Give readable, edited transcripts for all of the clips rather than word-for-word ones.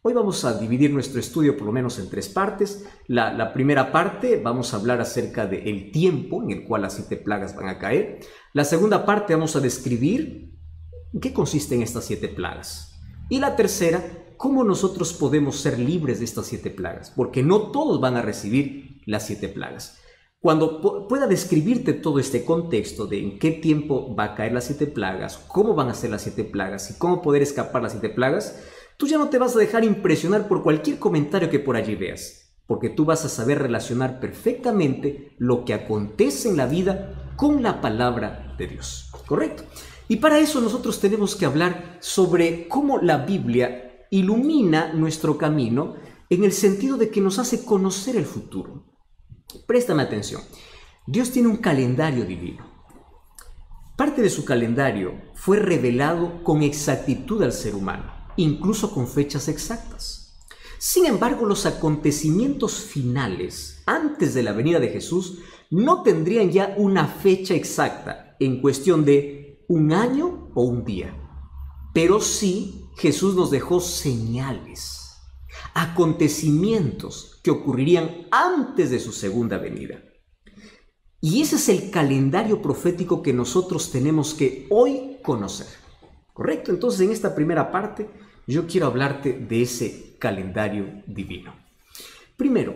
Hoy vamos a dividir nuestro estudio por lo menos en tres partes. La primera parte vamos a hablar acerca del tiempo en el cual las 7 plagas van a caer. La segunda parte vamos a describir en qué consisten estas 7 plagas. Y la tercera, cómo nosotros podemos ser libres de estas 7 plagas, porque no todos van a recibir las 7 plagas. Cuando pueda describirte todo este contexto de en qué tiempo va a caer las 7 plagas, cómo van a ser las 7 plagas y cómo poder escapar las 7 plagas, tú ya no te vas a dejar impresionar por cualquier comentario que por allí veas, porque tú vas a saber relacionar perfectamente lo que acontece en la vida con la palabra de Dios, ¿correcto? Y para eso nosotros tenemos que hablar sobre cómo la Biblia ilumina nuestro camino en el sentido de que nos hace conocer el futuro. Préstame atención. Dios tiene un calendario divino. Parte de su calendario fue revelado con exactitud al ser humano, incluso con fechas exactas. Sin embargo, los acontecimientos finales, antes de la venida de Jesús, no tendrían ya una fecha exacta en cuestión de un año o un día. Pero sí, Jesús nos dejó señales, acontecimientos que ocurrirían antes de su segunda venida. Y ese es el calendario profético que nosotros tenemos que hoy conocer, ¿correcto? Entonces, en esta primera parte, yo quiero hablarte de ese calendario divino. Primero,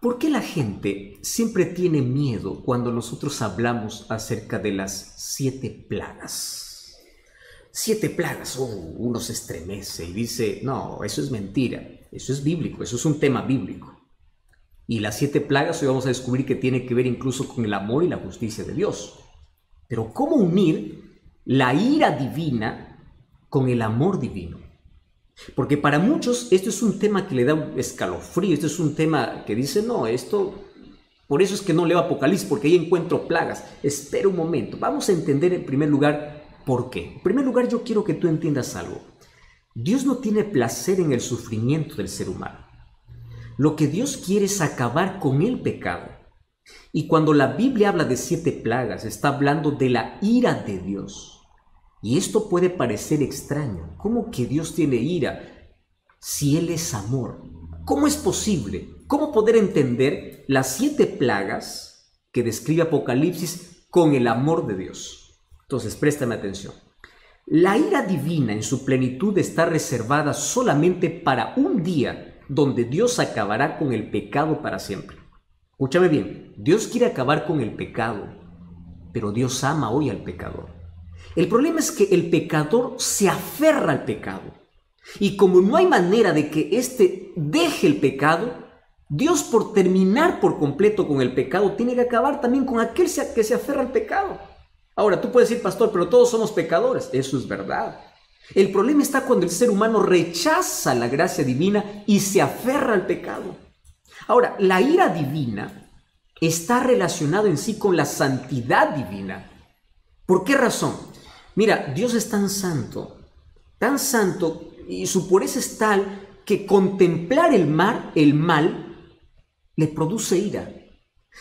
¿por qué la gente siempre tiene miedo cuando nosotros hablamos acerca de las 7 plagas? 7 plagas, uno se estremece y dice, no, eso es mentira, eso es bíblico, eso es un tema bíblico. Y las 7 plagas hoy vamos a descubrir que tiene que ver incluso con el amor y la justicia de Dios. Pero ¿cómo unir la ira divina con el amor divino? Porque para muchos esto es un tema que le da un escalofrío, esto es un tema que dice, no, esto, por eso es que no leo Apocalipsis, porque ahí encuentro plagas. Espera un momento, vamos a entender en primer lugar por qué. En primer lugar, yo quiero que tú entiendas algo. Dios no tiene placer en el sufrimiento del ser humano. Lo que Dios quiere es acabar con el pecado. Y cuando la Biblia habla de 7 plagas, está hablando de la ira de Dios. Y esto puede parecer extraño. ¿Cómo que Dios tiene ira si Él es amor? ¿Cómo es posible? ¿Cómo poder entender las 7 plagas que describe Apocalipsis con el amor de Dios? Entonces, préstame atención. La ira divina en su plenitud está reservada solamente para un día donde Dios acabará con el pecado para siempre. Escúchame bien, Dios quiere acabar con el pecado, pero Dios ama hoy al pecador. El problema es que el pecador se aferra al pecado. Y como no hay manera de que éste deje el pecado, Dios, por terminar por completo con el pecado, tiene que acabar también con aquel que se aferra al pecado. Ahora, tú puedes decir, pastor, pero todos somos pecadores. Eso es verdad. El problema está cuando el ser humano rechaza la gracia divina y se aferra al pecado. Ahora, la ira divina está relacionada en sí con la santidad divina. ¿Por qué razón? Mira, Dios es tan santo, y su pureza es tal que contemplar el mal le produce ira.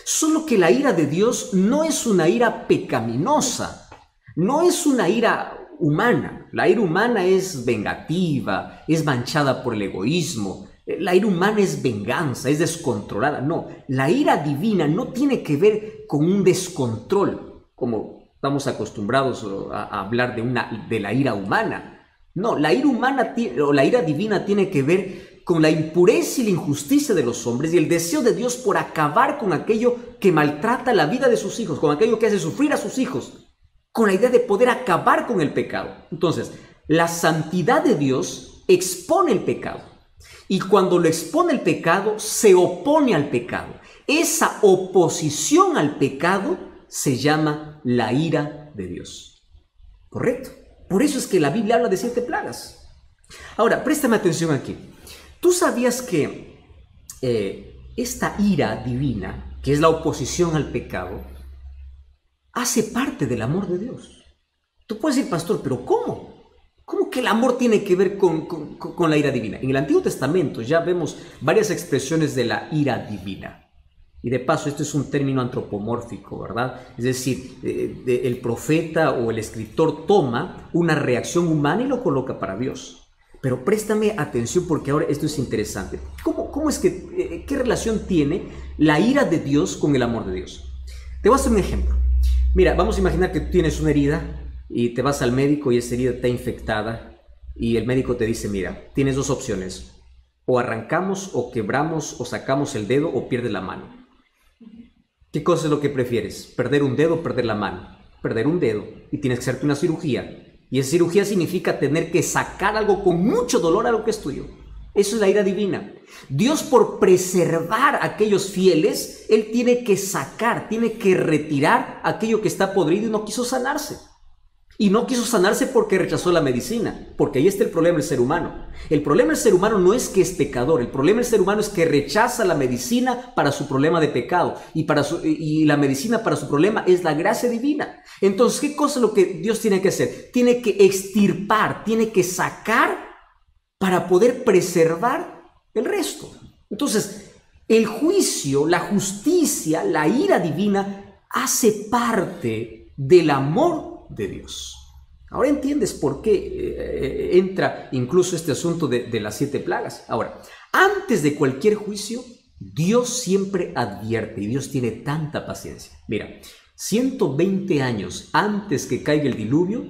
Solo que la ira de Dios no es una ira pecaminosa, no es una ira humana. La ira humana es vengativa, es manchada por el egoísmo. La ira humana es venganza, es descontrolada. No, la ira divina no tiene que ver con un descontrol, como estamos acostumbrados a hablar de la ira humana. No, la ira humana o la ira divina tiene que ver con la impureza y la injusticia de los hombres y el deseo de Dios por acabar con aquello que maltrata la vida de sus hijos, con aquello que hace sufrir a sus hijos, con la idea de poder acabar con el pecado. Entonces, la santidad de Dios expone el pecado. Y cuando lo expone el pecado, se opone al pecado. Esa oposición al pecado se llama la ira de Dios. ¿Correcto? Por eso es que la Biblia habla de 7 plagas. Ahora, préstame atención aquí. ¿Tú sabías que esta ira divina, que es la oposición al pecado, hace parte del amor de Dios? Tú puedes decir, pastor, ¿pero cómo? ¿Cómo que el amor tiene que ver con la ira divina? En el Antiguo Testamento ya vemos varias expresiones de la ira divina. Y de paso, esto es un término antropomórfico, ¿verdad? Es decir, el profeta o el escritor toma una reacción humana y lo coloca para Dios. Pero préstame atención porque ahora esto es interesante. ¿Cómo es que, qué relación tiene la ira de Dios con el amor de Dios? Te voy a hacer un ejemplo. Mira, vamos a imaginar que tú tienes una herida y te vas al médico y esa herida está infectada y el médico te dice, mira, tienes dos opciones. O arrancamos o quebramos o sacamos el dedo o pierdes la mano. ¿Qué cosa es lo que prefieres? ¿Perder un dedo o perder la mano? Perder un dedo y tienes que hacerte una cirugía. Y esa cirugía significa tener que sacar algo con mucho dolor, algo que es tuyo. Eso es la ira divina. Dios, por preservar a aquellos fieles, Él tiene que sacar, tiene que retirar aquello que está podrido y no quiso sanarse. Y no quiso sanarse porque rechazó la medicina, porque ahí está el problema del ser humano. El problema del ser humano no es que es pecador, el problema del ser humano es que rechaza la medicina para su problema de pecado y la medicina para su problema es la gracia divina. Entonces, ¿qué cosa es lo que Dios tiene que hacer? Tiene que extirpar, tiene que sacar para poder preservar el resto. Entonces, el juicio, la justicia, la ira divina hace parte del amor de Dios. Ahora entiendes por qué entra incluso este asunto de las 7 plagas. Ahora, antes de cualquier juicio, Dios siempre advierte y Dios tiene tanta paciencia. Mira, 120 años antes que caiga el diluvio,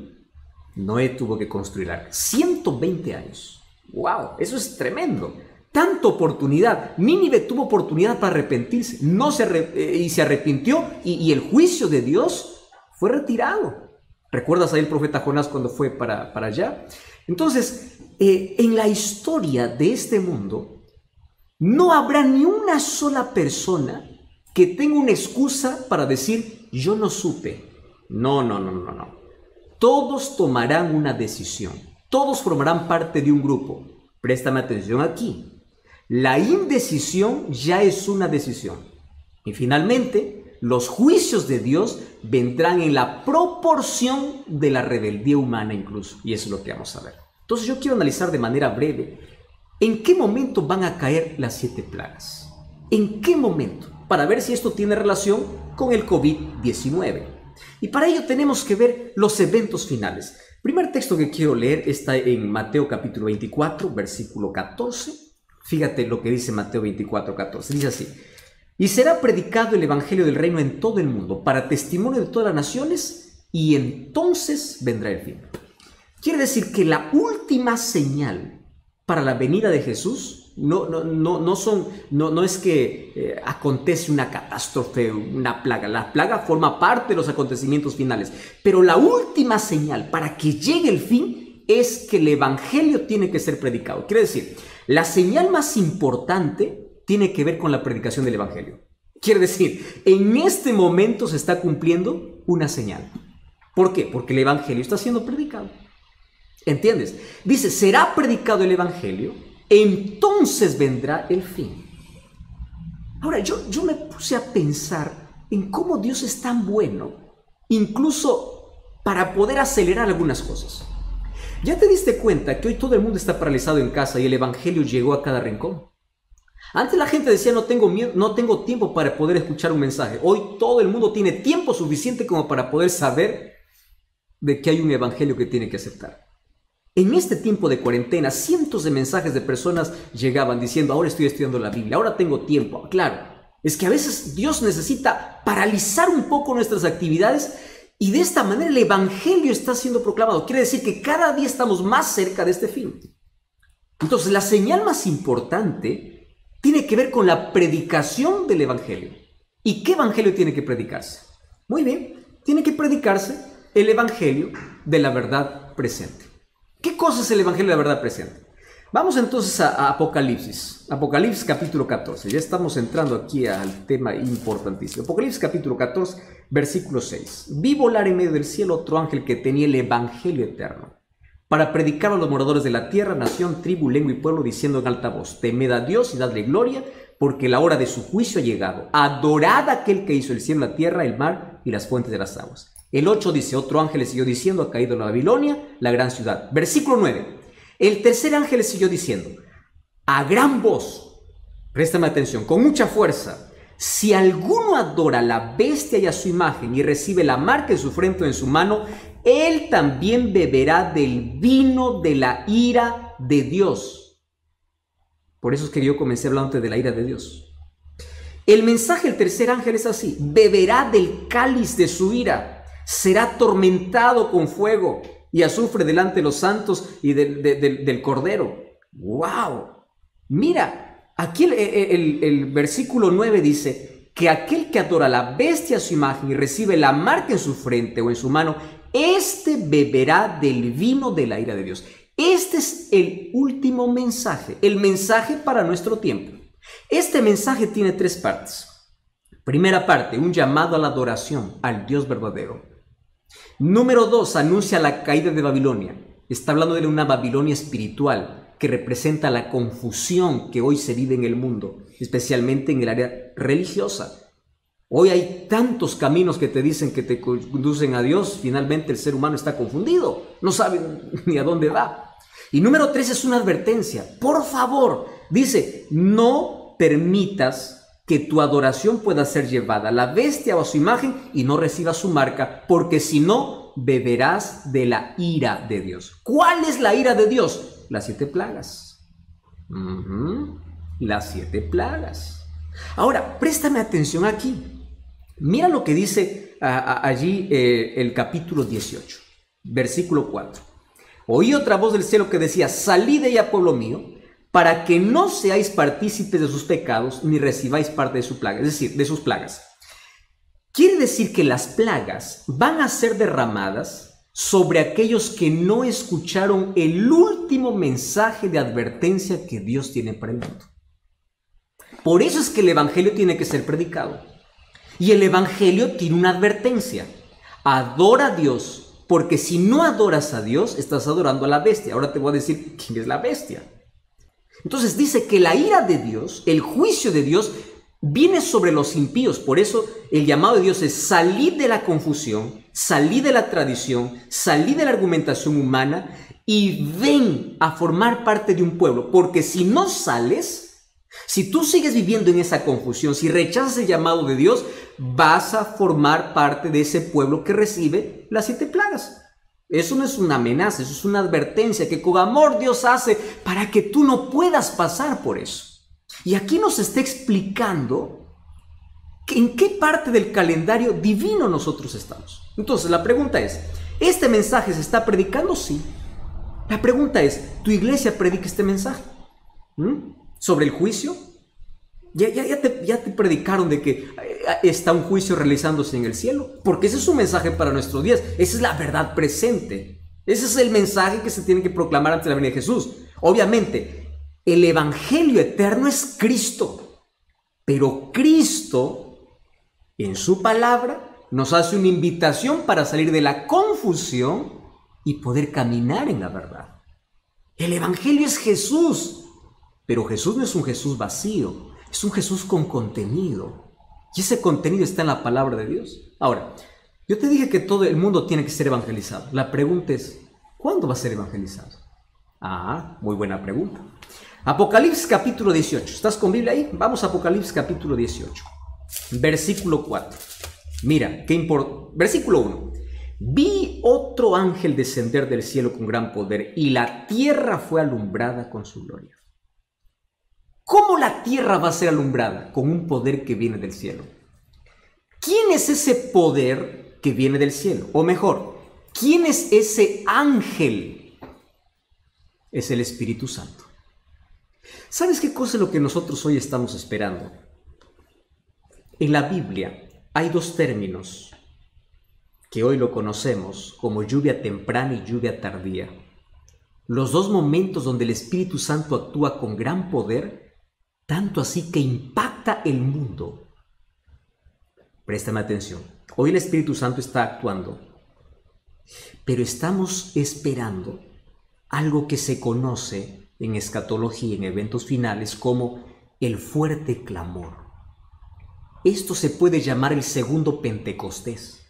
Noé tuvo que construir arca. 120 años. ¡Wow! Eso es tremendo. Tanta oportunidad. Nínive tuvo oportunidad para arrepentirse. Y se arrepintió y el juicio de Dios fue retirado. ¿Recuerdas ahí el profeta Jonás cuando fue para allá? Entonces, en la historia de este mundo, no habrá ni una sola persona que tenga una excusa para decir, yo no supe. No. Todos tomarán una decisión. Todos formarán parte de un grupo. Préstame atención aquí. La indecisión ya es una decisión. Y finalmente, los juicios de Dios vendrán en la proporción de la rebeldía humana incluso. Y eso es lo que vamos a ver. Entonces yo quiero analizar de manera breve en qué momento van a caer las 7 plagas. ¿En qué momento? Para ver si esto tiene relación con el COVID-19. Y para ello tenemos que ver los eventos finales. El primer texto que quiero leer está en Mateo capítulo 24, versículo 14. Fíjate lo que dice Mateo 24, 14. Dice así. Y será predicado el evangelio del reino en todo el mundo, para testimonio de todas las naciones, y entonces vendrá el fin. Quiere decir que la última señal para la venida de Jesús no es que acontece una catástrofe, una plaga. La plaga forma parte de los acontecimientos finales, pero la última señal para que llegue el fin es que el evangelio tiene que ser predicado. Quiere decir, la señal más importante tiene que ver con la predicación del evangelio. Quiere decir, en este momento se está cumpliendo una señal. ¿Por qué? Porque el evangelio está siendo predicado. ¿Entiendes? Dice, será predicado el evangelio, entonces vendrá el fin. Ahora, yo me puse a pensar en cómo Dios es tan bueno, incluso para poder acelerar algunas cosas. ¿Ya te diste cuenta que hoy todo el mundo está paralizado en casa y el evangelio llegó a cada rincón? Antes la gente decía, no tengo tiempo para poder escuchar un mensaje. Hoy todo el mundo tiene tiempo suficiente como para poder saber de que hay un evangelio que tiene que aceptar. En este tiempo de cuarentena, cientos de mensajes de personas llegaban diciendo, ahora estoy estudiando la Biblia, ahora tengo tiempo. Claro, es que a veces Dios necesita paralizar un poco nuestras actividades y de esta manera el evangelio está siendo proclamado. Quiere decir que cada día estamos más cerca de este fin. Entonces, la señal más importante tiene que ver con la predicación del evangelio. ¿Y qué evangelio tiene que predicarse? Muy bien, tiene que predicarse el evangelio de la verdad presente. ¿Qué cosa es el evangelio de la verdad presente? Vamos entonces a Apocalipsis. Apocalipsis capítulo 14. Ya estamos entrando aquí al tema importantísimo. Apocalipsis capítulo 14, versículo 6. Vi volar en medio del cielo otro ángel que tenía el evangelio eterno, para predicar a los moradores de la tierra, nación, tribu, lengua y pueblo, diciendo en alta voz, temed a Dios y dadle gloria, porque la hora de su juicio ha llegado. Adorad a aquel que hizo el cielo, la tierra, el mar y las fuentes de las aguas. El 8 dice, otro ángel le siguió diciendo, ha caído en Babilonia, la gran ciudad. Versículo 9. El tercer ángel le siguió diciendo, a gran voz, préstame atención, con mucha fuerza, si alguno adora a la bestia y a su imagen y recibe la marca en su frente o en su mano, él también beberá del vino de la ira de Dios. Por eso es que yo comencé hablando de la ira de Dios. El mensaje del tercer ángel es así: beberá del cáliz de su ira, será atormentado con fuego y azufre delante de los santos y del Cordero. ¡Wow! Mira, aquí el versículo 9 dice que aquel que adora la bestia a su imagen y recibe la marca en su frente o en su mano, este beberá del vino de la ira de Dios. Este es el último mensaje, el mensaje para nuestro tiempo. Este mensaje tiene tres partes. Primera parte, un llamado a la adoración al Dios verdadero. Número 2, anuncia la caída de Babilonia. Está hablando de una Babilonia espiritual que representa la confusión que hoy se vive en el mundo, especialmente en el área religiosa. Hoy hay tantos caminos que te dicen que te conducen a Dios. Finalmente el ser humano está confundido, no sabe ni a dónde va. Y número 3 es una advertencia. Por favor, dice, no permitas que tu adoración pueda ser llevada a la bestia o a su imagen y no recibas su marca, porque si no, beberás de la ira de Dios. ¿Cuál es la ira de Dios? Las 7 plagas. Las 7 plagas. Ahora, préstame atención aquí. Mira lo que dice allí el capítulo 18, versículo 4. Oí otra voz del cielo que decía: salid de ella, pueblo mío, para que no seáis partícipes de sus pecados, ni recibáis parte de su plaga, es decir, de sus plagas. Quiere decir que las plagas van a ser derramadas sobre aquellos que no escucharon el último mensaje de advertencia que Dios tiene para el mundo. Por eso es que el evangelio tiene que ser predicado. Y el evangelio tiene una advertencia: adora a Dios, porque si no adoras a Dios, estás adorando a la bestia. Ahora te voy a decir quién es la bestia. Entonces dice que la ira de Dios, el juicio de Dios, viene sobre los impíos. Por eso el llamado de Dios es: salid de la confusión, salid de la tradición, salid de la argumentación humana y ven a formar parte de un pueblo. Porque si no sales, si tú sigues viviendo en esa confusión, si rechazas el llamado de Dios, vas a formar parte de ese pueblo que recibe las 7 plagas. Eso no es una amenaza, eso es una advertencia que con amor Dios hace para que tú no puedas pasar por eso. Y aquí nos está explicando en qué parte del calendario divino nosotros estamos. Entonces la pregunta es: ¿este mensaje se está predicando? Sí. La pregunta es: ¿tu iglesia predica este mensaje? ¿Sobre el juicio? Ya te predicaron de que está un juicio realizándose en el cielo, porque ese es un mensaje para nuestros días. Esa es la verdad presente. Ese es el mensaje que se tiene que proclamar ante la venida de Jesús. Obviamente, el evangelio eterno es Cristo, pero Cristo, en su palabra, nos hace una invitación para salir de la confusión y poder caminar en la verdad. El evangelio es Jesús, pero Jesús no es un Jesús vacío. Es un Jesús con contenido. Y ese contenido está en la palabra de Dios. Ahora, yo te dije que todo el mundo tiene que ser evangelizado. La pregunta es: ¿cuándo va a ser evangelizado? Muy buena pregunta. Apocalipsis capítulo 18. ¿Estás con Biblia ahí? Vamos a Apocalipsis capítulo 18. Versículo 4. Mira, qué importante. Versículo 1. Vi otro ángel descender del cielo con gran poder, y la tierra fue alumbrada con su gloria. ¿Cómo la tierra va a ser alumbrada? Con un poder que viene del cielo. ¿Quién es ese poder que viene del cielo? O mejor, ¿quién es ese ángel? Es el Espíritu Santo. ¿Sabes qué cosa es lo que nosotros hoy estamos esperando? En la Biblia hay 2 términos que hoy lo conocemos como lluvia temprana y lluvia tardía. Los 2 momentos donde el Espíritu Santo actúa con gran poder, tanto así que impacta el mundo. Préstame atención. Hoy el Espíritu Santo está actuando, pero estamos esperando algo que se conoce en escatología, en eventos finales, como el fuerte clamor. Esto se puede llamar el segundo Pentecostés.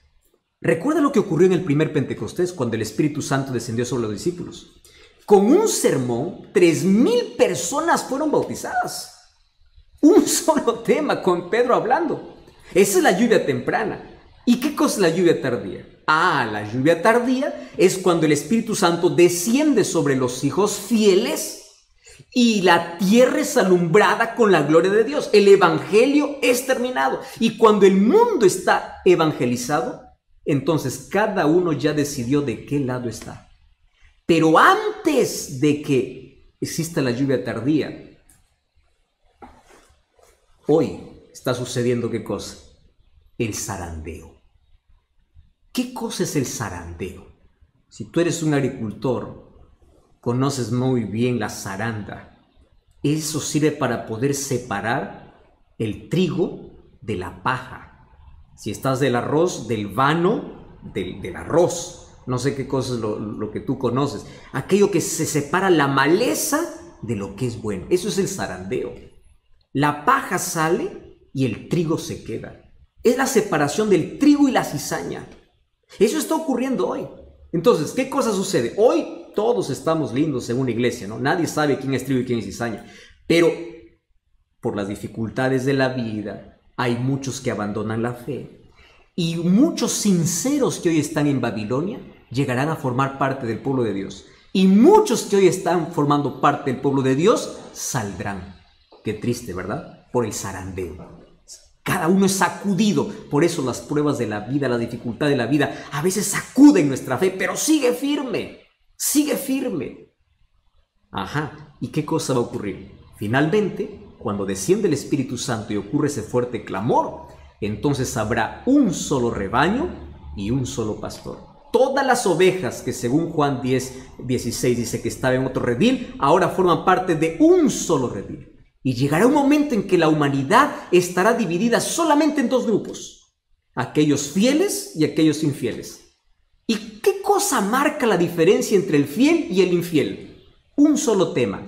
¿Recuerda lo que ocurrió en el primer Pentecostés, cuando el Espíritu Santo descendió sobre los discípulos? Con un sermón, 3,000 personas fueron bautizadas. Un solo tema, con Pedro hablando. Esa es la lluvia temprana. ¿Y qué cosa es la lluvia tardía? La lluvia tardía es cuando el Espíritu Santo desciende sobre los hijos fieles y la tierra es alumbrada con la gloria de Dios. El evangelio es terminado. Y cuando el mundo está evangelizado, entonces cada uno ya decidió de qué lado está. Pero antes de que exista la lluvia tardía, hoy está sucediendo ¿qué cosa? El zarandeo. ¿Qué cosa es el zarandeo? Si tú eres un agricultor, conoces muy bien la zaranda. Eso sirve para poder separar el trigo de la paja. Si estás del arroz, del vano, del arroz. No sé qué cosa es lo que tú conoces. Aquello que se separa la maleza de lo que es bueno. Eso es el zarandeo. La paja sale y el trigo se queda. Es la separación del trigo y la cizaña. Eso está ocurriendo hoy. Entonces, ¿qué cosa sucede? Hoy todos estamos lindos en una iglesia, ¿no? Nadie sabe quién es trigo y quién es cizaña. Pero por las dificultades de la vida, hay muchos que abandonan la fe. Y muchos sinceros que hoy están en Babilonia llegarán a formar parte del pueblo de Dios. Y muchos que hoy están formando parte del pueblo de Dios saldrán. Qué triste, ¿verdad? Por el zarandeo. Cada uno es sacudido. Por eso las pruebas de la vida, la dificultad de la vida, a veces sacuden nuestra fe, pero sigue firme. Sigue firme. ¿Y qué cosa va a ocurrir? Finalmente, cuando desciende el Espíritu Santo y ocurre ese fuerte clamor, entonces habrá un solo rebaño y un solo pastor. Todas las ovejas que según Juan 10:16 dice que estaban en otro redil, ahora forman parte de un solo redil. Y llegará un momento en que la humanidad estará dividida solamente en dos grupos, aquellos fieles y aquellos infieles. ¿Y qué cosa marca la diferencia entre el fiel y el infiel? Un solo tema.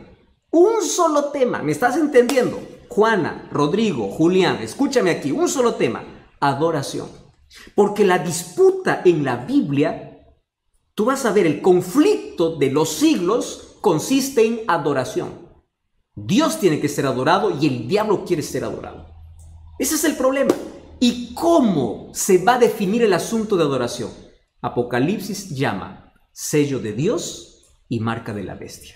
Un solo tema. ¿Me estás entendiendo? Juana, Rodrigo, Julián, escúchame aquí. Un solo tema. Adoración. Porque la disputa en la Biblia, tú vas a ver, el conflicto de los siglos consiste en adoración. Dios tiene que ser adorado y el diablo quiere ser adorado. Ese es el problema. ¿Y cómo se va a definir el asunto de adoración? Apocalipsis llama sello de Dios y marca de la bestia.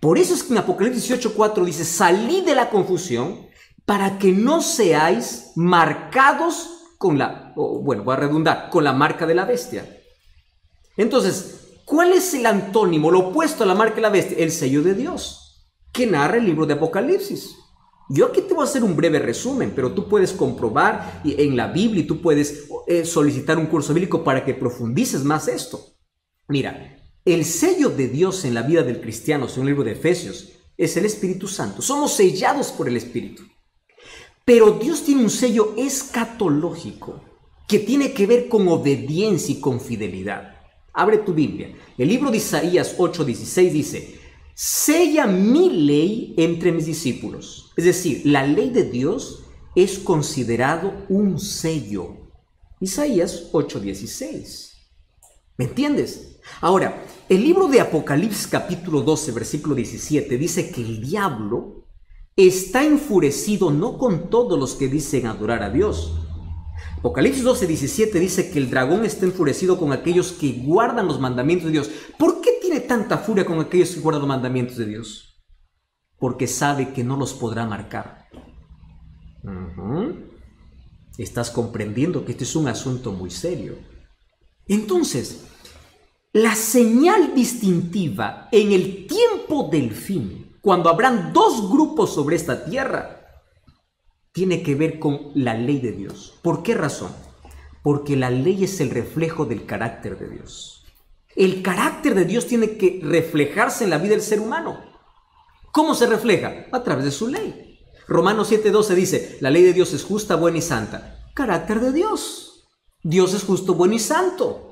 Por eso es que en Apocalipsis 18:4 dice: salid de la confusión para que no seáis marcados con voy a redundar, con la marca de la bestia. Entonces, ¿cuál es el antónimo, lo opuesto a la marca de la bestia? El sello de Dios, que narra el libro de Apocalipsis. Yo aquí te voy a hacer un breve resumen, pero tú puedes comprobar en la Biblia y tú puedes solicitar un curso bíblico para que profundices más esto. Mira, el sello de Dios en la vida del cristiano, según el libro de Efesios, es el Espíritu Santo. Somos sellados por el Espíritu. Pero Dios tiene un sello escatológico que tiene que ver con obediencia y con fidelidad. Abre tu Biblia. El libro de Isaías 8:16 dice: sella mi ley entre mis discípulos. Es decir, la ley de Dios es considerado un sello. Isaías 8:16. ¿Me entiendes? Ahora, el libro de Apocalipsis capítulo 12, versículo 17 dice que el diablo está enfurecido no con todos los que dicen adorar a Dios. Apocalipsis 12:17 dice que el dragón está enfurecido con aquellos que guardan los mandamientos de Dios. ¿Por qué tiene tanta furia con aquellos que guardan los mandamientos de Dios? Porque sabe que no los podrá marcar. Estás comprendiendo que este es un asunto muy serio. Entonces, la señal distintiva en el tiempo del fin, cuando habrán dos grupos sobre esta tierra, tiene que ver con la ley de Dios. ¿Por qué razón? Porque la ley es el reflejo del carácter de Dios. El carácter de Dios tiene que reflejarse en la vida del ser humano. ¿Cómo se refleja? A través de su ley. Romanos 7:12 dice: la ley de Dios es justa, buena y santa. Carácter de Dios. Dios es justo, bueno y santo.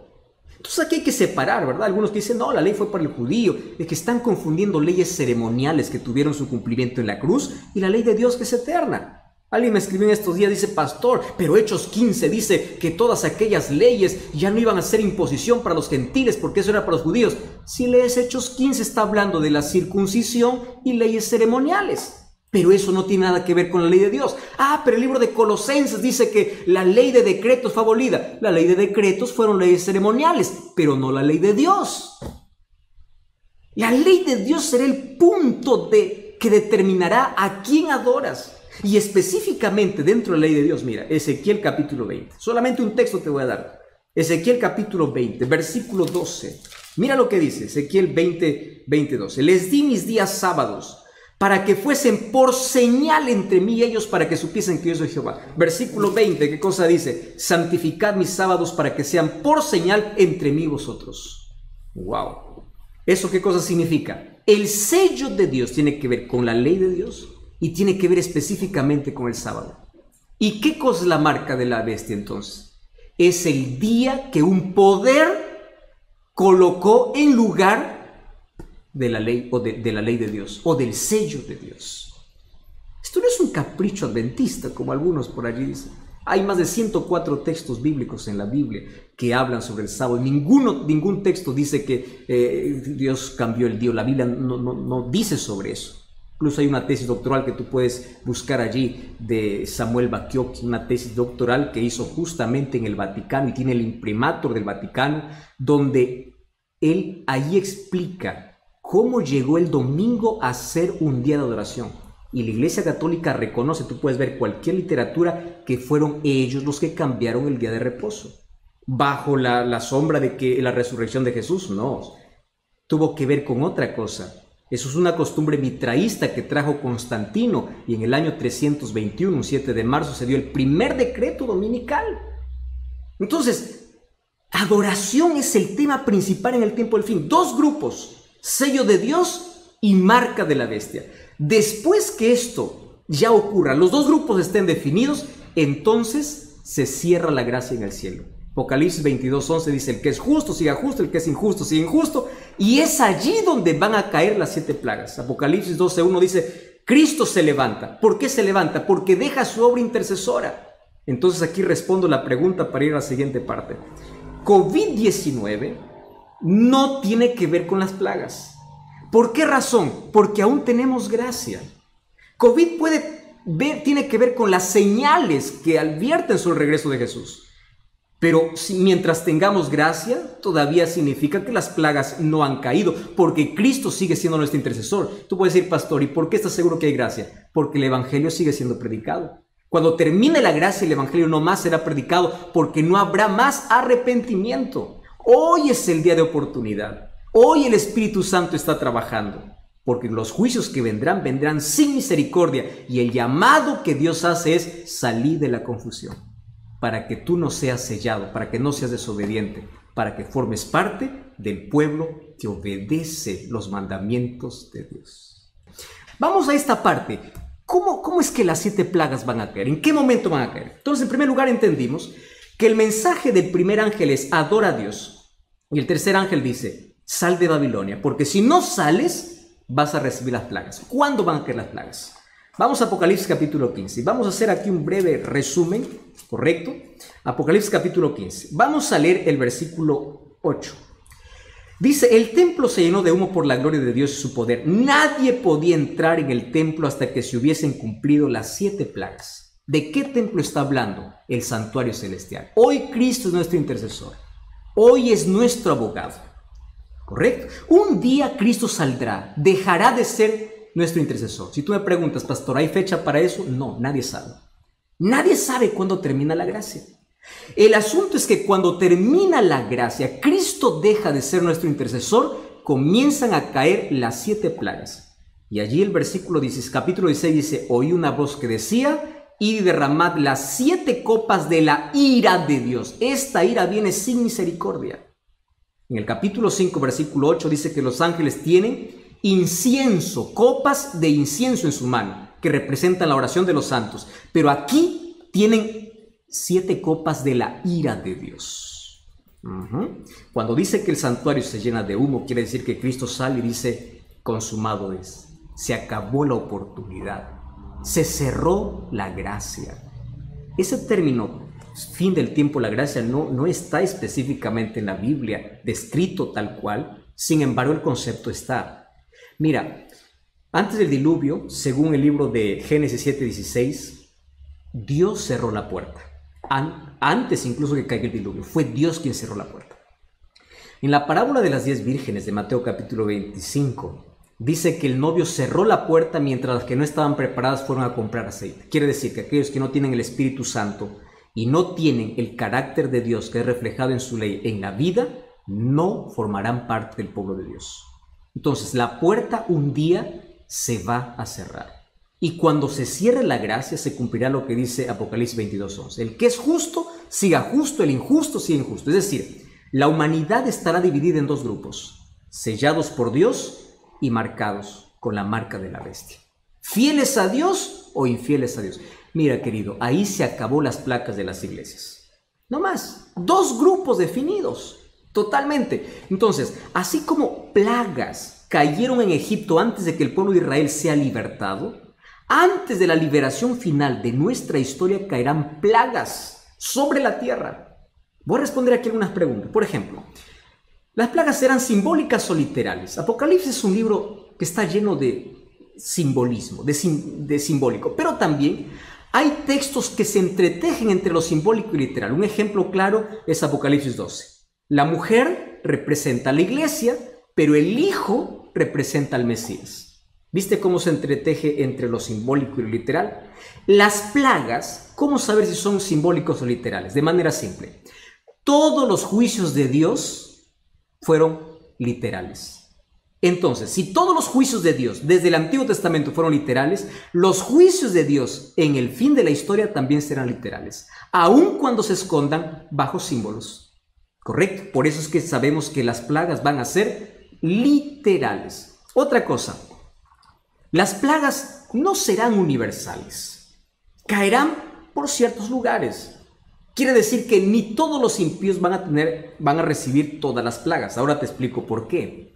Entonces aquí hay que separar, ¿verdad? Algunos que dicen: no, la ley fue para el judío. Es que están confundiendo leyes ceremoniales que tuvieron su cumplimiento en la cruz y la ley de Dios, que es eterna. Alguien me escribió en estos días, dice: pastor, pero Hechos 15 dice que todas aquellas leyes ya no iban a ser imposición para los gentiles porque eso era para los judíos. Si lees Hechos 15, está hablando de la circuncisión y leyes ceremoniales. Pero eso no tiene nada que ver con la ley de Dios. Pero el libro de Colosenses dice que la ley de decretos fue abolida. La ley de decretos fueron leyes ceremoniales, pero no la ley de Dios. La ley de Dios será el punto que determinará a quién adoras. Y específicamente dentro de la ley de Dios, mira, Ezequiel capítulo 20. Solamente un texto te voy a dar. Ezequiel capítulo 20, versículo 12. Mira lo que dice Ezequiel 20, 12. Les di mis días sábados para que fuesen por señal entre mí y ellos, para que supiesen que yo soy Jehová. Versículo 20, ¿qué cosa dice? Santificad mis sábados para que sean por señal entre mí y vosotros. ¡Wow! ¿Eso qué cosa significa? El sello de Dios tiene que ver con la ley de Dios y tiene que ver específicamente con el sábado. ¿Y qué cosa es la marca de la bestia entonces? Es el día que un poder colocó en lugar de la ley o de la ley de Dios o del sello de Dios. Esto no es un capricho adventista como algunos por allí dicen. Hay más de 104 textos bíblicos en la Biblia que hablan sobre el sábado. Ningún texto dice que Dios cambió el día. La Biblia no dice sobre eso. Incluso hay una tesis doctoral que tú puedes buscar allí de Samuel Bacchiocchi, una tesis doctoral que hizo justamente en el Vaticano y tiene el imprimatur del Vaticano, donde él ahí explica cómo llegó el domingo a ser un día de adoración. Y la Iglesia Católica reconoce, tú puedes ver cualquier literatura, que fueron ellos los que cambiaron el día de reposo. Bajo la sombra de que la resurrección de Jesús, no. Tuvo que ver con otra cosa. Eso es una costumbre mitraísta que trajo Constantino, y en el año 321, un 7 de marzo, se dio el primer decreto dominical. Entonces, adoración es el tema principal en el tiempo del fin. Dos grupos: sello de Dios y marca de la bestia. Después que esto ya ocurra, los dos grupos estén definidos, entonces se cierra la gracia en el cielo. Apocalipsis 22:11 dice: el que es justo siga justo, el que es injusto siga injusto, y es allí donde van a caer las 7 plagas. Apocalipsis 12:1 dice: Cristo se levanta. ¿Por qué se levanta? Porque deja su obra intercesora. Entonces aquí respondo la pregunta para ir a la siguiente parte. COVID-19 no tiene que ver con las plagas. ¿Por qué razón? Porque aún tenemos gracia. COVID tiene que ver con las señales que advierten sobre el regreso de Jesús. Pero mientras tengamos gracia, todavía significa que las plagas no han caído, porque Cristo sigue siendo nuestro intercesor. Tú puedes decir: pastor, ¿y por qué estás seguro que hay gracia? Porque el evangelio sigue siendo predicado. Cuando termine la gracia, el evangelio no más será predicado, porque no habrá más arrepentimiento. Hoy es el día de oportunidad. Hoy el Espíritu Santo está trabajando, porque los juicios que vendrán sin misericordia, y el llamado que Dios hace es: salir de la confusión, para que tú no seas sellado, para que no seas desobediente, para que formes parte del pueblo que obedece los mandamientos de Dios. Vamos a esta parte. ¿Cómo es que las 7 plagas van a caer? ¿En qué momento van a caer? Entonces, en primer lugar, entendimos que el mensaje del primer ángel es: adora a Dios. Y el tercer ángel dice: sal de Babilonia, porque si no sales, vas a recibir las plagas. ¿Cuándo van a caer las plagas? Vamos a Apocalipsis capítulo 15. Vamos a hacer aquí un breve resumen, ¿correcto? Apocalipsis capítulo 15. Vamos a leer el versículo 8. Dice: el templo se llenó de humo por la gloria de Dios y su poder. Nadie podía entrar en el templo hasta que se hubiesen cumplido las 7 plagas. ¿De qué templo está hablando? El santuario celestial. Hoy Cristo es nuestro intercesor. Hoy es nuestro abogado. ¿Correcto? Un día Cristo saldrá, dejará de ser nuestro intercesor. Si tú me preguntas: pastor, ¿hay fecha para eso? No, nadie sabe. Nadie sabe cuándo termina la gracia. El asunto es que cuando termina la gracia, Cristo deja de ser nuestro intercesor, comienzan a caer las 7 plagas. Y allí el versículo 16, capítulo 16 dice: oí una voz que decía: id y derramad las 7 copas de la ira de Dios. Esta ira viene sin misericordia. En el capítulo 5, versículo 8 dice que los ángeles tienen incienso, copas de incienso en su mano, que representan la oración de los santos. Pero aquí tienen 7 copas de la ira de Dios. Cuando dice que el santuario se llena de humo, quiere decir que Cristo sale y dice: consumado es. Se acabó la oportunidad. Se cerró la gracia. Ese término, fin del tiempo, la gracia, no está específicamente en la Biblia descrito tal cual. Sin embargo, el concepto está. Mira, Antes del diluvio, según el libro de Génesis 7:16, Dios cerró la puerta. Antes incluso que caiga el diluvio, fue Dios quien cerró la puerta. En la parábola de las 10 vírgenes de Mateo capítulo 25, dice que el novio cerró la puerta mientras las que no estaban preparadas fueron a comprar aceite. Quiere decir que aquellos que no tienen el Espíritu Santo y no tienen el carácter de Dios que es reflejado en su ley en la vida, no formarán parte del pueblo de Dios. Entonces, la puerta un día se va a cerrar. Y cuando se cierre la gracia, se cumplirá lo que dice Apocalipsis 22:11. El que es justo, siga justo, el injusto, siga injusto. Es decir, la humanidad estará dividida en dos grupos, sellados por Dios y marcados con la marca de la bestia. ¿Fieles a Dios o infieles a Dios? Mira, querido, ahí se acabó las placas de las iglesias. No más, dos grupos definidos, totalmente. Entonces, así como plagas cayeron en Egipto antes de que el pueblo de Israel sea libertado, antes de la liberación final de nuestra historia caerán plagas sobre la tierra. Voy a responder aquí algunas preguntas. Por ejemplo, ¿las plagas eran simbólicas o literales? Apocalipsis es un libro que está lleno de simbolismo, de simbólico, pero también hay textos que se entretejen entre lo simbólico y literal. Un ejemplo claro es Apocalipsis 12. La mujer representa a la iglesia, pero el hijo representa al Mesías. ¿Viste cómo se entreteje entre lo simbólico y lo literal? Las plagas, ¿cómo saber si son simbólicos o literales? De manera simple. Todos los juicios de Dios fueron literales. Entonces, si todos los juicios de Dios desde el Antiguo Testamento fueron literales, los juicios de Dios en el fin de la historia también serán literales, aun cuando se escondan bajo símbolos. ¿Correcto? Por eso es que sabemos que las plagas van a ser literales. Otra cosa, las plagas no serán universales, caerán por ciertos lugares. Quiere decir que ni todos los impíos van a recibir todas las plagas. Ahora te explico por qué.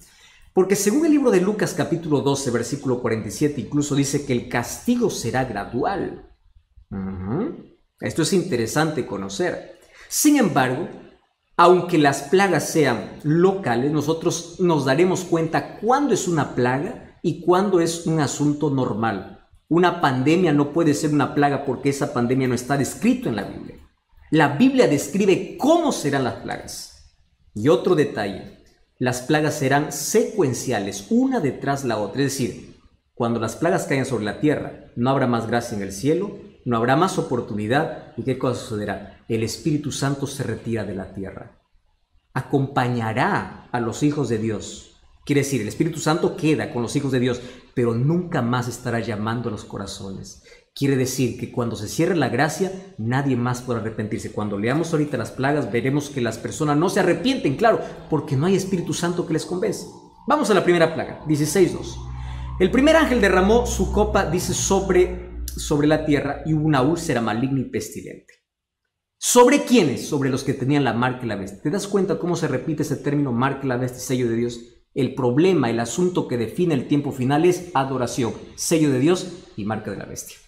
Porque según el libro de Lucas capítulo 12, versículo 47, incluso dice que el castigo será gradual. Esto es interesante conocer. Sin embargo, aunque las plagas sean locales, nosotros nos daremos cuenta cuándo es una plaga y cuándo es un asunto normal. Una pandemia no puede ser una plaga porque esa pandemia no está descrito en la Biblia. La Biblia describe cómo serán las plagas. Y otro detalle, las plagas serán secuenciales, una detrás de la otra. Es decir, cuando las plagas caigan sobre la tierra, no habrá más gracia en el cielo, no habrá más oportunidad. ¿Y qué cosa sucederá? El Espíritu Santo se retira de la tierra. Acompañará a los hijos de Dios. Quiere decir, el Espíritu Santo queda con los hijos de Dios, pero nunca más estará llamando a los corazones. Quiere decir que cuando se cierre la gracia, nadie más podrá arrepentirse. Cuando leamos ahorita las plagas, veremos que las personas no se arrepienten, claro, porque no hay Espíritu Santo que les convence. Vamos a la primera plaga, 16:2. El primer ángel derramó su copa, dice, sobre la tierra y hubo una úlcera maligna y pestilente. ¿Sobre quiénes? Sobre los que tenían la marca y la bestia. ¿Te das cuenta cómo se repite ese término, marca y la bestia, sello de Dios? El problema, el asunto que define el tiempo final es adoración, sello de Dios y marca de la bestia.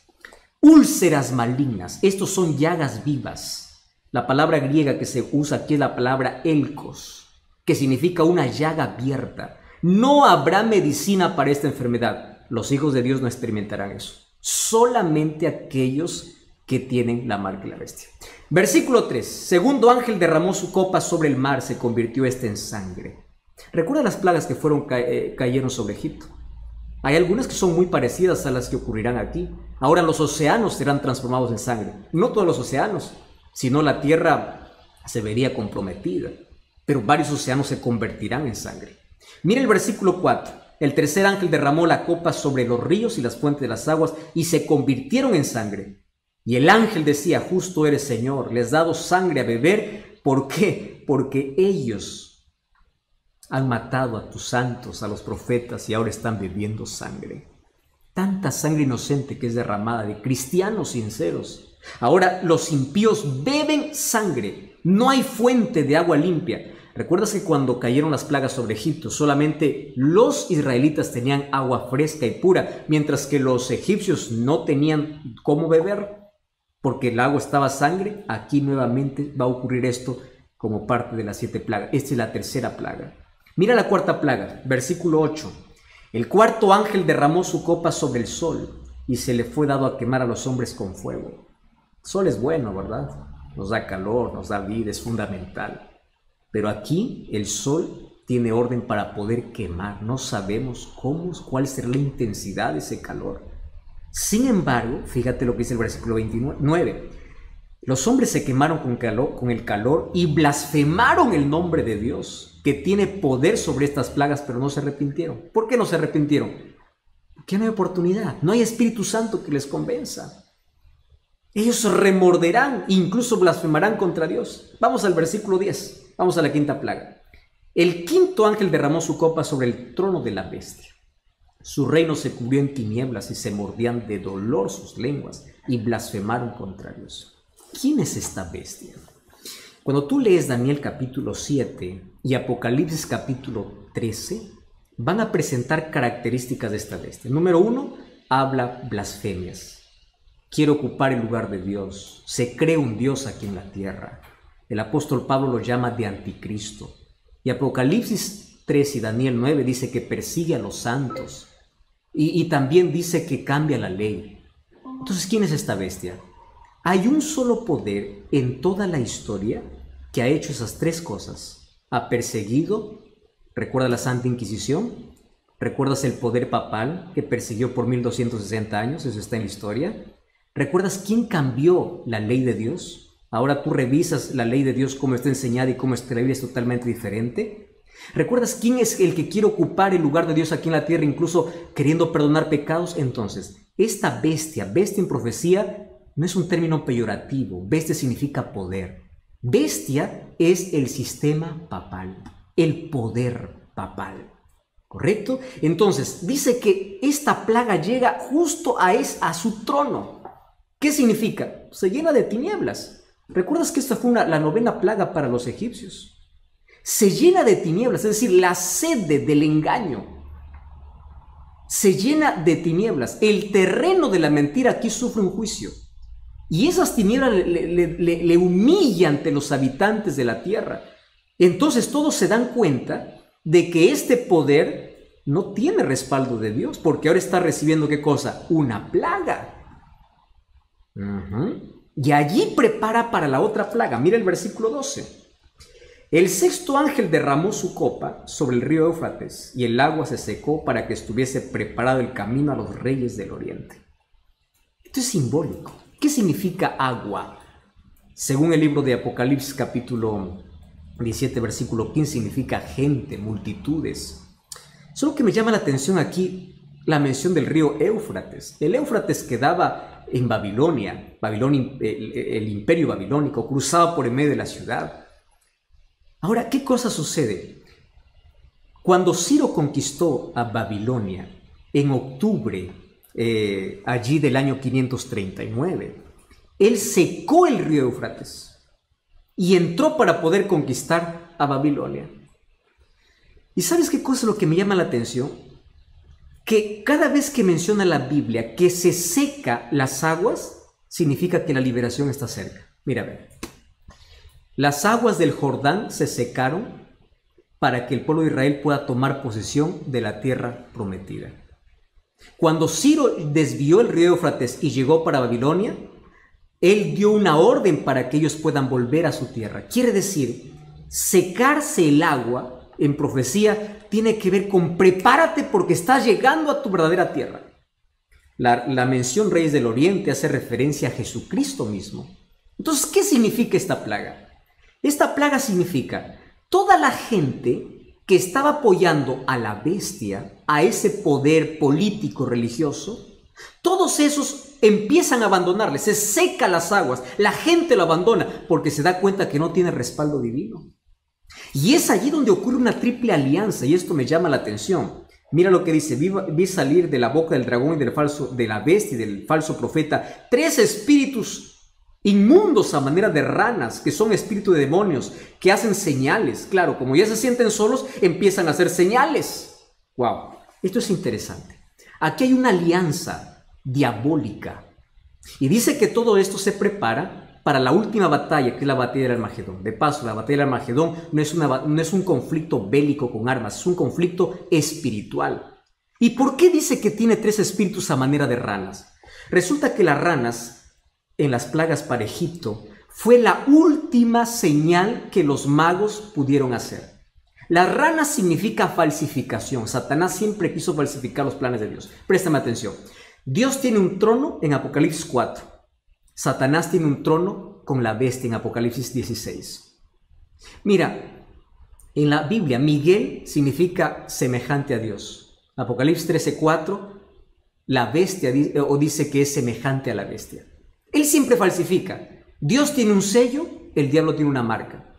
Úlceras malignas, estos son llagas vivas. La palabra griega que se usa aquí es la palabra elkos, que significa una llaga abierta. No habrá medicina para esta enfermedad. Los hijos de Dios no experimentarán eso. Solamente aquellos que tienen la marca de la bestia. Versículo 3. Segundo ángel derramó su copa sobre el mar, se convirtió esta en sangre. ¿Recuerda las plagas que cayeron sobre Egipto? Hay algunas que son muy parecidas a las que ocurrirán aquí. Ahora los océanos serán transformados en sangre. No todos los océanos, sino la tierra se vería comprometida. Pero varios océanos se convertirán en sangre. Mira el versículo 4. El tercer ángel derramó la copa sobre los ríos y las fuentes de las aguas y se convirtieron en sangre. Y el ángel decía, justo eres, Señor, les has dado sangre a beber. ¿Por qué? Porque ellos han matado a tus santos, a los profetas, y ahora están bebiendo sangre. Tanta sangre inocente que es derramada de cristianos sinceros. Ahora los impíos beben sangre. No hay fuente de agua limpia. ¿Recuerdas que cuando cayeron las plagas sobre Egipto, solamente los israelitas tenían agua fresca y pura, mientras que los egipcios no tenían cómo beber? Porque el agua estaba sangre. Aquí nuevamente va a ocurrir esto como parte de las 7 plagas. Esta es la tercera plaga. Mira la cuarta plaga, versículo 8. El cuarto ángel derramó su copa sobre el sol y se le fue dado a quemar a los hombres con fuego. El sol es bueno, ¿verdad? Nos da calor, nos da vida, es fundamental. Pero aquí el sol tiene orden para poder quemar. No sabemos cuál será la intensidad de ese calor. Sin embargo, fíjate lo que dice el versículo 29. Los hombres se quemaron con el calor y blasfemaron el nombre de Dios, que tiene poder sobre estas plagas, pero no se arrepintieron. ¿Por qué no se arrepintieron? Porque no hay oportunidad, no hay Espíritu Santo que les convenza. Ellos remorderán, incluso blasfemarán contra Dios. Vamos al versículo 10, vamos a la quinta plaga. El quinto ángel derramó su copa sobre el trono de la bestia. Su reino se cubrió en tinieblas y se mordían de dolor sus lenguas y blasfemaron contra Dios. ¿Quién es esta bestia? Cuando tú lees Daniel capítulo 7 y Apocalipsis capítulo 13, van a presentar características de esta bestia. Número 1, habla blasfemias. Quiere ocupar el lugar de Dios. Se cree un Dios aquí en la tierra. El apóstol Pablo lo llama de anticristo. Y Apocalipsis 3 y Daniel 9 dice que persigue a los santos. Y también dice que cambia la ley. Entonces, ¿quién es esta bestia? Hay un solo poder en toda la historia que ha hecho esas tres cosas. Ha perseguido, recuerda la Santa Inquisición, recuerdas el poder papal que persiguió por 1260 años, eso está en la historia. ¿Recuerdas quién cambió la ley de Dios? Ahora tú revisas la ley de Dios, cómo está enseñada y cómo está la Biblia es totalmente diferente. ¿Recuerdas quién es el que quiere ocupar el lugar de Dios aquí en la tierra, incluso queriendo perdonar pecados? Entonces, esta bestia en profecía, no es un término peyorativo. Bestia significa poder. Bestia es el sistema papal, el poder papal. ¿Correcto? Entonces, dice que esta plaga llega justo a su trono. ¿Qué significa? Se llena de tinieblas. ¿Recuerdas que esta fue la novena plaga para los egipcios? Se llena de tinieblas, es decir, la sede del engaño. Se llena de tinieblas. El terreno de la mentira aquí sufre un juicio. Y esas tinieblas le humillan ante los habitantes de la tierra. Entonces todos se dan cuenta de que este poder no tiene respaldo de Dios, porque ahora está recibiendo ¿qué cosa? Una plaga. Y allí prepara para la otra plaga. Mira el versículo 12. El sexto ángel derramó su copa sobre el río Éufrates y el agua se secó para que estuviese preparado el camino a los reyes del oriente. Esto es simbólico. ¿Qué significa agua? Según el libro de Apocalipsis capítulo 17 versículo 15 significa gente, multitudes. Solo que me llama la atención aquí la mención del río Éufrates. El Éufrates quedaba en Babilonia, el imperio babilónico, cruzaba por en medio de la ciudad. Ahora, ¿qué cosa sucede? Cuando Ciro conquistó a Babilonia en octubre allí del año 539, él secó el río Éufrates y entró para poder conquistar a Babilonia. ¿Y sabes qué cosa es lo que me llama la atención? Que cada vez que menciona la Biblia que se seca las aguas, significa que la liberación está cerca. Mira, a ver. Las aguas del Jordán se secaron para que el pueblo de Israel pueda tomar posesión de la tierra prometida. Cuando Ciro desvió el río Éufrates y llegó para Babilonia, él dio una orden para que ellos puedan volver a su tierra. Quiere decir, secarse el agua en profecía tiene que ver con prepárate porque estás llegando a tu verdadera tierra. La mención Reyes del Oriente hace referencia a Jesucristo mismo. Entonces, ¿qué significa esta plaga? Esta plaga significa toda la gente que estaba apoyando a la bestia, a ese poder político religioso, todos esos empiezan a abandonarle, se secan las aguas, la gente lo abandona porque se da cuenta que no tiene respaldo divino. Y es allí donde ocurre una triple alianza, y esto me llama la atención. Mira lo que dice: vi salir de la boca del dragón y de la bestia y del falso profeta 3 espíritus inmundos a manera de ranas, que son espíritus de demonios, que hacen señales. Claro, como ya se sienten solos, empiezan a hacer señales. ¡Wow! Esto es interesante. Aquí hay una alianza diabólica. Y dice que todo esto se prepara para la última batalla, que es la batalla del Armagedón. De paso, la batalla del Armagedón no es un conflicto bélico con armas, es un conflicto espiritual. ¿Y por qué dice que tiene 3 espíritus a manera de ranas? Resulta que las ranas en las plagas para Egipto fue la última señal que los magos pudieron hacer. La rana significa falsificación. Satanás siempre quiso falsificar los planes de Dios. Préstame atención. Dios tiene un trono en Apocalipsis 4. Satanás tiene un trono con la bestia en Apocalipsis 16. Mira, en la Biblia, Miguel significa semejante a Dios. Apocalipsis 13:4, la bestia dice que es semejante a la bestia. Él siempre falsifica. Dios tiene un sello, el diablo tiene una marca.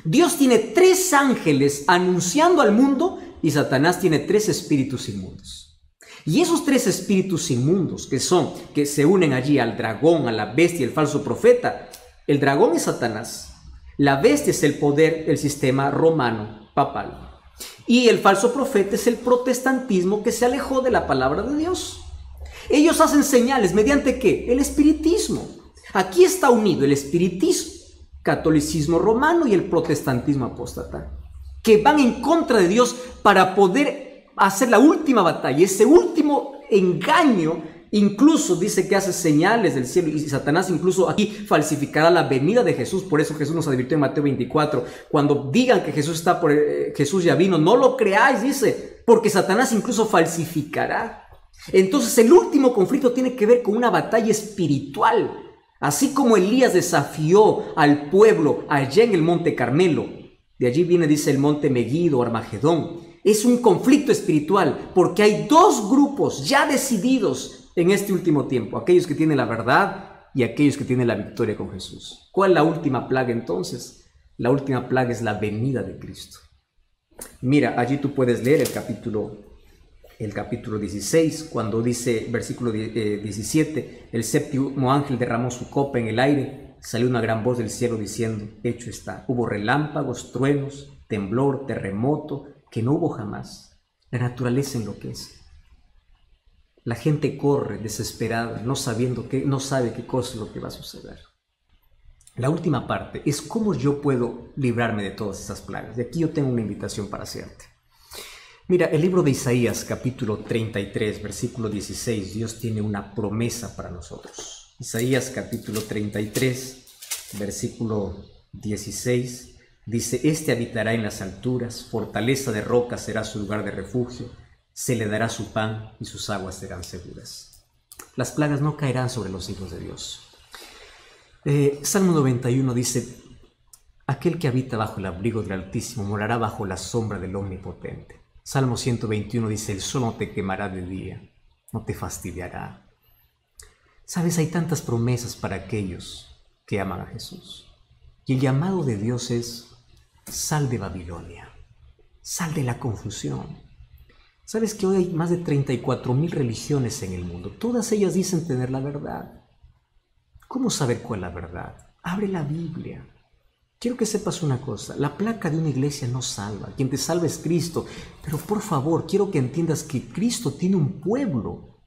Dios tiene 3 ángeles anunciando al mundo y Satanás tiene 3 espíritus inmundos. Y esos 3 espíritus inmundos que se unen allí al dragón, a la bestia y el falso profeta, el dragón es Satanás, la bestia es el poder del sistema romano papal. Y el falso profeta es el protestantismo que se alejó de la palabra de Dios. Ellos hacen señales, ¿mediante qué? El espiritismo. Aquí está unido el espiritismo, catolicismo romano y el protestantismo apóstata, que van en contra de Dios para poder hacer la última batalla. Ese último engaño incluso dice que hace señales del cielo, y Satanás incluso aquí falsificará la venida de Jesús. Por eso Jesús nos advirtió en Mateo 24, cuando digan que Jesús ya vino, no lo creáis, dice, porque Satanás incluso falsificará. Entonces el último conflicto tiene que ver con una batalla espiritual, así como Elías desafió al pueblo allá en el monte Carmelo. De allí viene, dice, el monte Meguido, Armagedón. Es un conflicto espiritual porque hay 2 grupos ya decididos en este último tiempo, aquellos que tienen la verdad y aquellos que tienen la victoria con Jesús. ¿Cuál es la última plaga entonces? La última plaga es la venida de Cristo. Mira, allí tú puedes leer el capítulo 16, cuando dice, versículo 17, el 7º ángel derramó su copa en el aire, salió una gran voz del cielo diciendo, hecho está. Hubo relámpagos, truenos, temblor, terremoto, que no hubo jamás. La naturaleza enloquece. La gente corre desesperada, no sabe qué cosa es lo que va a suceder. La última parte es cómo yo puedo librarme de todas esas plagas. Y aquí yo tengo una invitación para hacerte. Mira, el libro de Isaías, capítulo 33, versículo 16, Dios tiene una promesa para nosotros. Isaías, capítulo 33, versículo 16, dice, este habitará en las alturas, fortaleza de roca será su lugar de refugio. Se le dará su pan y sus aguas serán seguras. Las plagas no caerán sobre los hijos de Dios. Salmo 91 dice, aquel que habita bajo el abrigo del Altísimo morará bajo la sombra del Omnipotente. Salmo 121 dice, el sol no te quemará de día, no te fastidiará. Sabes, hay tantas promesas para aquellos que aman a Jesús. Y el llamado de Dios es, sal de Babilonia, sal de la confusión. ¿Sabes que hoy hay más de 34,000 religiones en el mundo? Todas ellas dicen tener la verdad. ¿Cómo saber cuál es la verdad? Abre la Biblia. Quiero que sepas una cosa, la placa de una iglesia no salva, quien te salva es Cristo. Pero por favor, quiero que entiendas que Cristo tiene un pueblo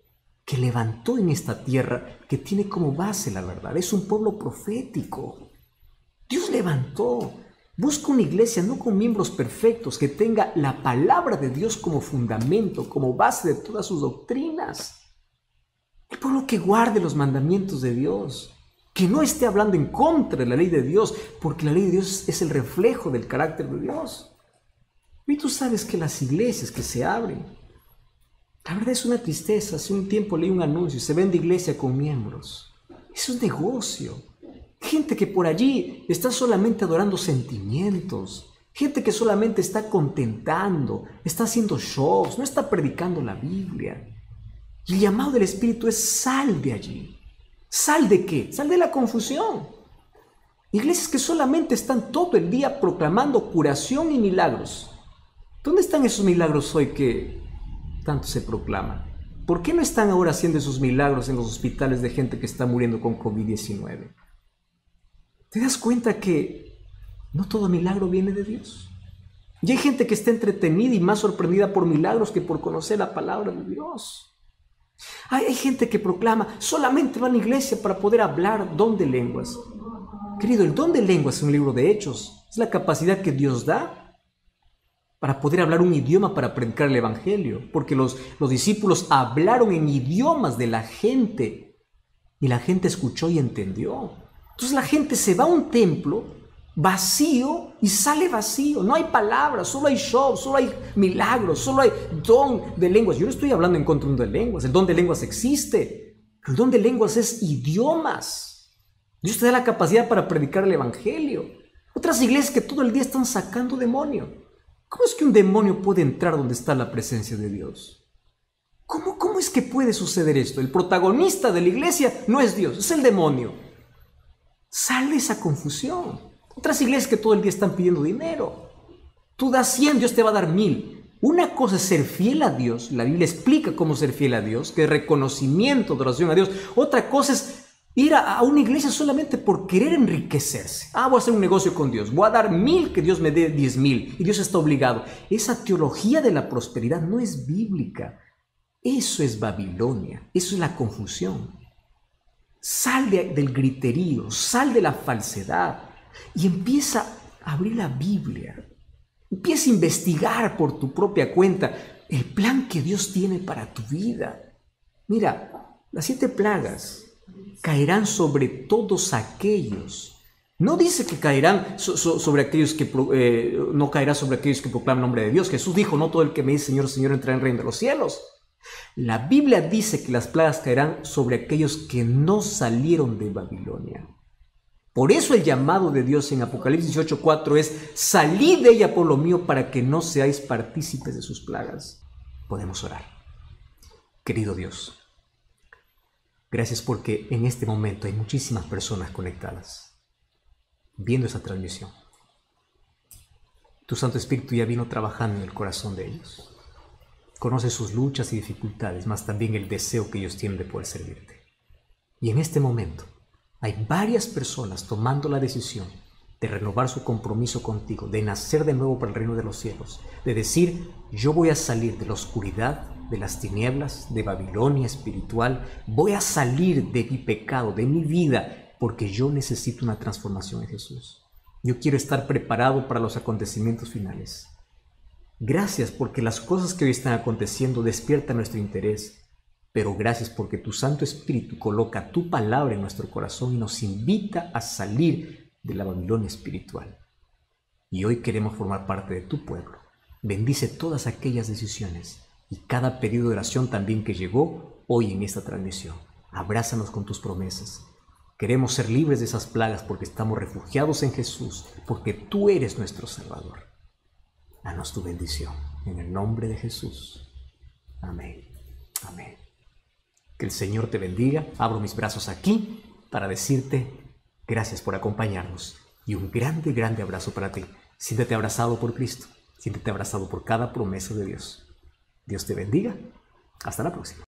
que levantó en esta tierra, que tiene como base la verdad. Es un pueblo profético. Dios levantó. Busca una iglesia no con miembros perfectos, que tenga la palabra de Dios como fundamento, como base de todas sus doctrinas. El pueblo que guarde los mandamientos de Dios, que no esté hablando en contra de la ley de Dios, porque la ley de Dios es el reflejo del carácter de Dios. Y tú sabes que las iglesias que se abren, la verdad es una tristeza. Hace un tiempo leí un anuncio, se vende iglesia con miembros. Es un negocio. Gente que por allí está solamente adorando sentimientos. Gente que solamente está contentando, está haciendo shows, no está predicando la Biblia. Y el llamado del Espíritu es sal de allí. ¿Sal de qué? Sal de la confusión. Iglesias que solamente están todo el día proclamando curación y milagros. ¿Dónde están esos milagros hoy que tanto se proclaman? ¿Por qué no están ahora haciendo esos milagros en los hospitales de gente que está muriendo con COVID-19? ¿Te das cuenta que no todo milagro viene de Dios? Y hay gente que está entretenida y más sorprendida por milagros que por conocer la palabra de Dios. Hay gente que proclama, solamente va a la iglesia para poder hablar don de lenguas. Querido, el don de lenguas es un libro de Hechos. Es la capacidad que Dios da para poder hablar un idioma para predicar el evangelio, porque los discípulos hablaron en idiomas de la gente y la gente escuchó y entendió. Entonces la gente se va a un templo vacío y sale vacío. No hay palabras, solo hay show, solo hay milagros, solo hay don de lenguas. Yo no estoy hablando en contra de un don de lenguas. El don de lenguas existe. El don de lenguas es idiomas. Dios te da la capacidad para predicar el evangelio. Otras iglesias que todo el día están sacando demonio. ¿Cómo es que un demonio puede entrar donde está la presencia de Dios? ¿Cómo es que puede suceder esto? El protagonista de la iglesia no es Dios, es el demonio. Sale esa confusión. Otras iglesias que todo el día están pidiendo dinero. Tú das 100, Dios te va a dar 1000. Una cosa es ser fiel a Dios. La Biblia explica cómo ser fiel a Dios, que es reconocimiento, adoración a Dios. Otra cosa es ir a una iglesia solamente por querer enriquecerse. Voy a hacer un negocio con Dios. Voy a dar 1000, que Dios me dé 10,000. Y Dios está obligado. Esa teología de la prosperidad no es bíblica. Eso es Babilonia. Eso es la confusión. Sal del griterío, sal de la falsedad y empieza a abrir la Biblia. Empieza a investigar por tu propia cuenta el plan que Dios tiene para tu vida. Mira, las 7 plagas caerán sobre todos aquellos. No dice que caerán sobre aquellos que no caerá sobre aquellos que proclaman el nombre de Dios. Jesús dijo, no todo el que me dice Señor, Señor entrará en el reino de los cielos. La Biblia dice que las plagas caerán sobre aquellos que no salieron de Babilonia. Por eso el llamado de Dios en Apocalipsis 18:4 es: salid de ella, pueblo mío, para que no seáis partícipes de sus plagas. Podemos orar. Querido Dios, gracias porque en este momento hay muchísimas personas conectadas, viendo esa transmisión. Tu Santo Espíritu ya vino trabajando en el corazón de ellos. Conoce sus luchas y dificultades, mas también el deseo que ellos tienen de poder servirte. Y en este momento hay varias personas tomando la decisión de renovar su compromiso contigo, de nacer de nuevo para el reino de los cielos, de decir: yo voy a salir de la oscuridad, de las tinieblas, de Babilonia espiritual, voy a salir de mi pecado, de mi vida, porque yo necesito una transformación en Jesús. Yo quiero estar preparado para los acontecimientos finales. Gracias porque las cosas que hoy están aconteciendo despiertan nuestro interés, pero gracias porque tu Santo Espíritu coloca tu palabra en nuestro corazón y nos invita a salir de la Babilonia espiritual. Y hoy queremos formar parte de tu pueblo. Bendice todas aquellas decisiones y cada pedido de oración también que llegó hoy en esta transmisión. Abrázanos con tus promesas. Queremos ser libres de esas plagas porque estamos refugiados en Jesús, porque tú eres nuestro Salvador. Danos tu bendición, en el nombre de Jesús. Amén. Amén. Que el Señor te bendiga. Abro mis brazos aquí para decirte gracias por acompañarnos y un grande, grande abrazo para ti. Siéntete abrazado por Cristo. Siéntete abrazado por cada promesa de Dios. Dios te bendiga. Hasta la próxima.